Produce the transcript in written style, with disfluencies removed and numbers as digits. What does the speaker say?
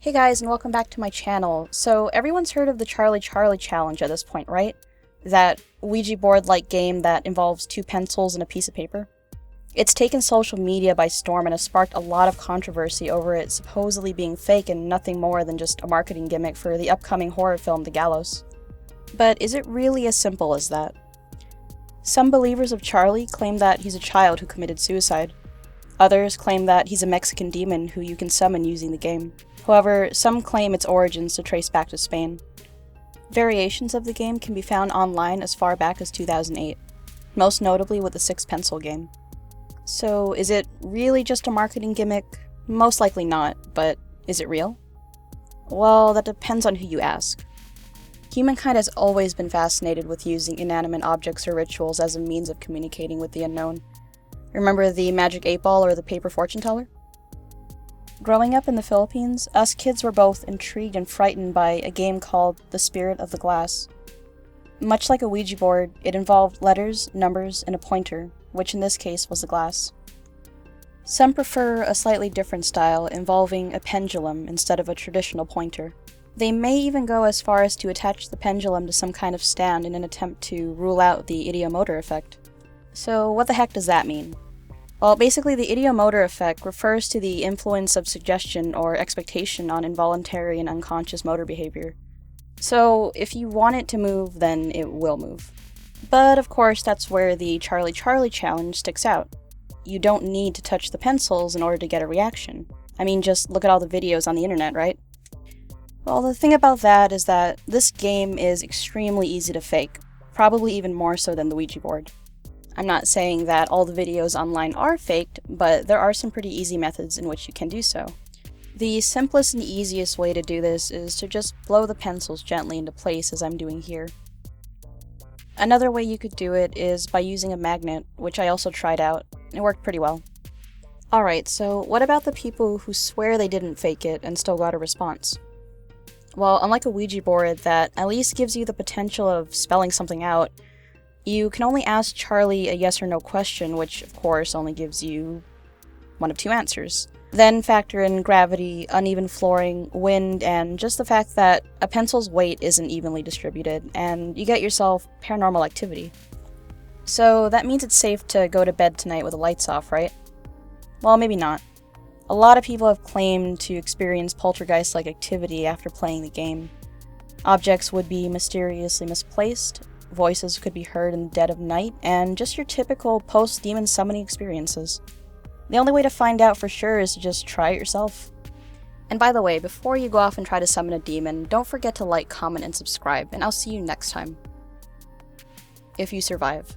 Hey guys, and welcome back to my channel. So everyone's heard of the Charlie challenge at this point, right? That Ouija board-like game that involves two pencils and a piece of paper? It's taken social media by storm and has sparked a lot of controversy over it supposedly being fake and nothing more than just a marketing gimmick for the upcoming horror film The Gallows. But is it really as simple as that? Some believers of Charlie claim that he's a child who committed suicide. Others claim that he's a Mexican demon who you can summon using the game. However, some claim its origins to trace back to Spain. Variations of the game can be found online as far back as 2008, most notably with the six-pencil game. So, is it really just a marketing gimmick? Most likely not, but is it real? Well, that depends on who you ask. Humankind has always been fascinated with using inanimate objects or rituals as a means of communicating with the unknown. Remember the magic 8-ball or the paper fortune teller? Growing up in the Philippines, us kids were both intrigued and frightened by a game called The Spirit of the Glass. Much like a Ouija board, it involved letters, numbers, and a pointer, which in this case was the glass. Some prefer a slightly different style involving a pendulum instead of a traditional pointer. They may even go as far as to attach the pendulum to some kind of stand in an attempt to rule out the ideomotor effect. So what the heck does that mean? Well, basically the ideomotor effect refers to the influence of suggestion or expectation on involuntary and unconscious motor behavior. So if you want it to move, then it will move. But of course, that's where the Charlie challenge sticks out. You don't need to touch the pencils in order to get a reaction. I mean, just look at all the videos on the internet, right? Well, the thing about that is that this game is extremely easy to fake, probably even more so than the Ouija board. I'm not saying that all the videos online are faked, but there are some pretty easy methods in which you can do so. The simplest and easiest way to do this is to just blow the pencils gently into place as I'm doing here. Another way you could do it is by using a magnet, which I also tried out. It worked pretty well. Alright, so what about the people who swear they didn't fake it and still got a response? Well, unlike a Ouija board that at least gives you the potential of spelling something out, you can only ask Charlie a yes or no question, which of course only gives you one of two answers. Then factor in gravity, uneven flooring, wind, and just the fact that a pencil's weight isn't evenly distributed, and you get yourself paranormal activity. So that means it's safe to go to bed tonight with the lights off, right? Well, maybe not. A lot of people have claimed to experience poltergeist-like activity after playing the game. Objects would be mysteriously misplaced, voices could be heard in the dead of night, and just your typical post-demon summoning experiences. The only way to find out for sure is to just try it yourself. And by the way, before you go off and try to summon a demon, don't forget to like, comment, and subscribe, and I'll see you next time. If you survive.